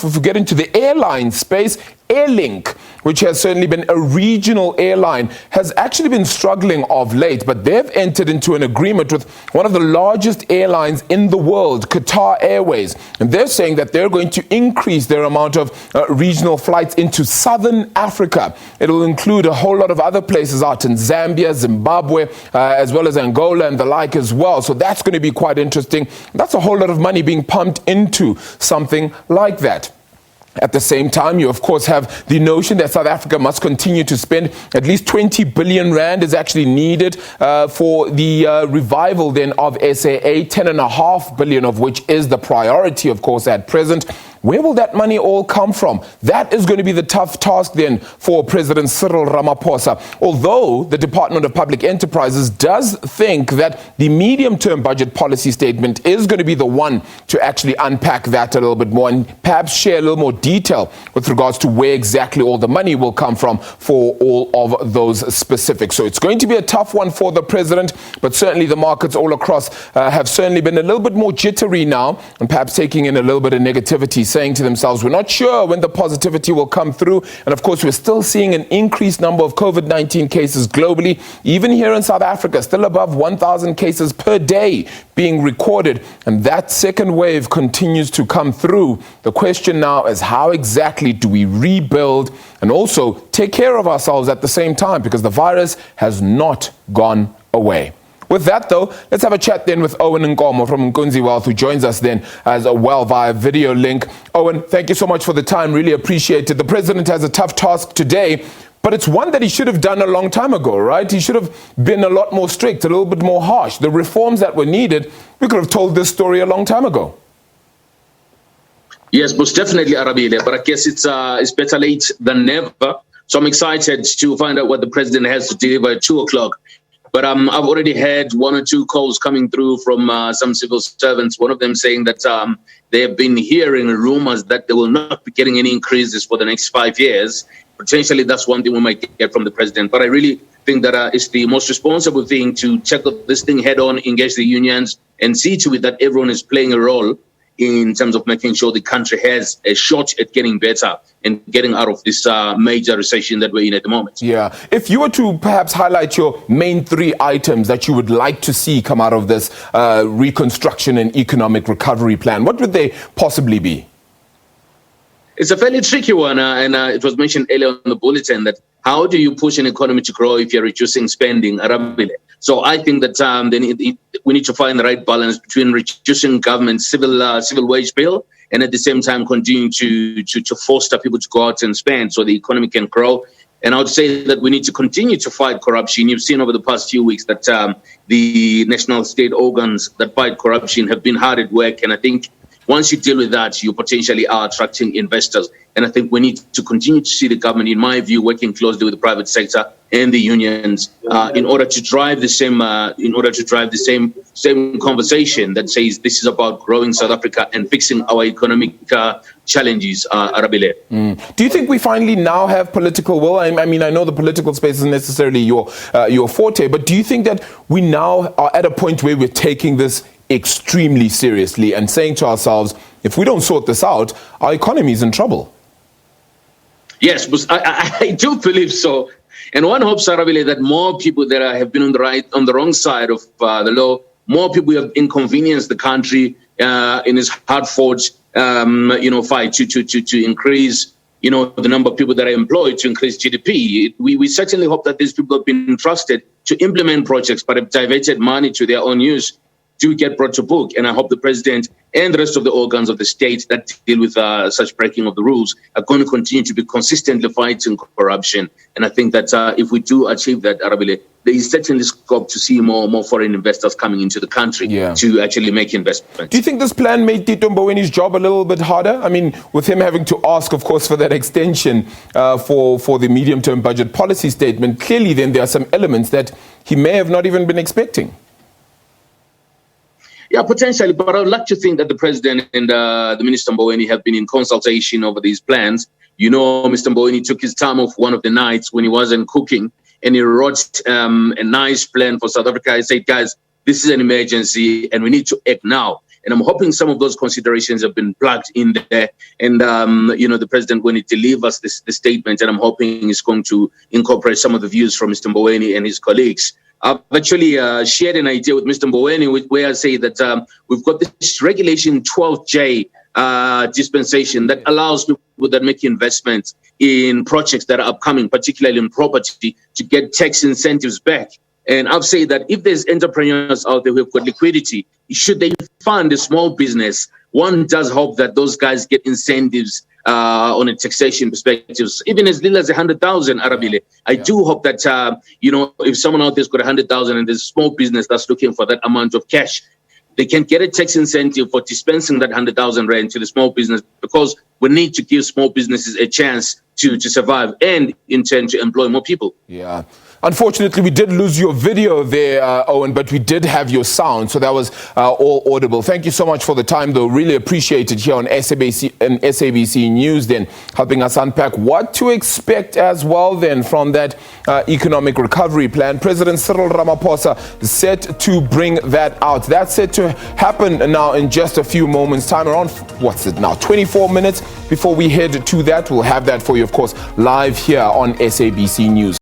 If we get into the airline space, Airlink, which has certainly been a regional airline, has actually been struggling of late, but they've entered into an agreement with one of the largest airlines in the world, Qatar Airways. And they're saying that they're going to increase their amount of regional flights into southern Africa. It'll include a whole lot of other places out in Zambia, Zimbabwe, as well as Angola and the like as well. So that's going to be quite interesting. That's a whole lot of money being pumped into something like that. At the same time, you of course have the notion that South Africa must continue to spend at least 20 billion rand is actually needed for the revival then of SAA, 10.5 billion of which is the priority, of course, at present. Where will that money all come from? That is going to be the tough task then for President Cyril Ramaphosa. Although the Department of Public Enterprises does think that the medium-term budget policy statement is going to be the one to actually unpack that a little bit more and perhaps share a little more detail with regards to where exactly all the money will come from for all of those specifics. So it's going to be a tough one for the president, but certainly the markets all across have certainly been a little bit more jittery now and perhaps taking in a little bit of negativity, saying to themselves, we're not sure when the positivity will come through. And of course, we're still seeing an increased number of COVID-19 cases globally. Even here in South Africa, still above 1,000 cases per day being recorded. And that second wave continues to come through. The question now is, how exactly do we rebuild and also take care of ourselves at the same time? Because the virus has not gone away. With that, though, let's have a chat then with Owen Nkomo from Nkunzi Wealth, who joins us then as well via video link. Owen, thank you so much for the time. Really appreciate it. The president has a tough task today, but it's one that he should have done a long time ago, right? He should have been a lot more strict, a little bit more harsh. The reforms that were needed, we could have told this story a long time ago. Yes, most definitely, Arabile, but I guess it's better late than never. So I'm excited to find out what the president has to deliver at 2 o'clock. But I've already had one or two calls coming through from some civil servants, one of them saying that they have been hearing rumors that they will not be getting any increases for the next 5 years. Potentially, that's one thing we might get from the president. But I really think that it's the most responsible thing to check this thing head on, engage the unions, and see to it that everyone is playing a role in terms of making sure the country has a shot at getting better and getting out of this major recession that we're in at the moment. Yeah. If you were to perhaps highlight your main 3 items that you would like to see come out of this reconstruction and economic recovery plan, what would they possibly be? It's a fairly tricky one, and it was mentioned earlier on the bulletin that how do you push an economy to grow if you're reducing spending? So I think that we need to find the right balance between reducing government civil wage bill and at the same time continue to foster people to go out and spend so the economy can grow. And I would say that we need to continue to fight corruption. You've seen over the past few weeks that the national state organs that fight corruption have been hard at work. And I think once you deal with that, you potentially are attracting investors. And I think we need to continue to see the government, in my view, working closely with the private sector and the unions in order to drive the same conversation that says this is about growing South Africa and fixing our economic challenges. Arabile. Do you think we finally now have political will? I mean, I know the political space isn't necessarily your forte, but do you think that we now are at a point where we're taking this extremely seriously and saying to ourselves, if we don't sort this out, our economy is in trouble? Yes, but I do believe so. And one hopes, Arabile, that more people that have been on the wrong side of the law, more people have inconvenienced the country in this hard-fought, fight to increase, the number of people that are employed, to increase GDP. We certainly hope that these people have been entrusted to implement projects, but have diverted money to their own use, do get brought to book. And I hope the president and the rest of the organs of the state that deal with such breaking of the rules are going to continue to be consistently fighting corruption. And I think that if we do achieve that, Arabile, there is certainly scope to see more foreign investors coming into the country to actually make investments. Do you think this plan made Tito Mboweni's job a little bit harder? I mean, with him having to ask, of course, for that extension for the medium-term budget policy statement, clearly then there are some elements that he may have not even been expecting. Yeah, potentially, but I would like to think that the president and the Minister Mboweni have been in consultation over these plans. Mr. Mboweni took his time off one of the nights when he wasn't cooking, and he wrote a nice plan for South Africa. He said, guys, this is an emergency and we need to act now. And I'm hoping some of those considerations have been plugged in there. And, the president, when he delivers the statement, and I'm hoping he's going to incorporate some of the views from Mr. Mboweni and his colleagues. I've actually shared an idea with Mr. Mboweni where I say that we've got this regulation 12J dispensation that allows people that make investments in projects that are upcoming, particularly in property, to get tax incentives back. And I've said that if there's entrepreneurs out there who have got liquidity, should they fund a small business, one does hope that those guys get incentives on a taxation perspective, even as little as 100,000 Arabile. I do hope that, if someone out there's got 100,000 and there's a small business that's looking for that amount of cash, they can get a tax incentive for dispensing that 100,000 rand to the small business, because we need to give small businesses a chance to survive and in turn to employ more people. Yeah. Unfortunately, we did lose your video there, Owen, but we did have your sound, so that was all audible. Thank you so much for the time, though. Really appreciate it here on SABC News, then, helping us unpack what to expect as well, then, from that economic recovery plan. President Cyril Ramaphosa is set to bring that out. That's set to happen now in just a few moments' time, around, 24 minutes before we head to that. We'll have that for you, of course, live here on SABC News.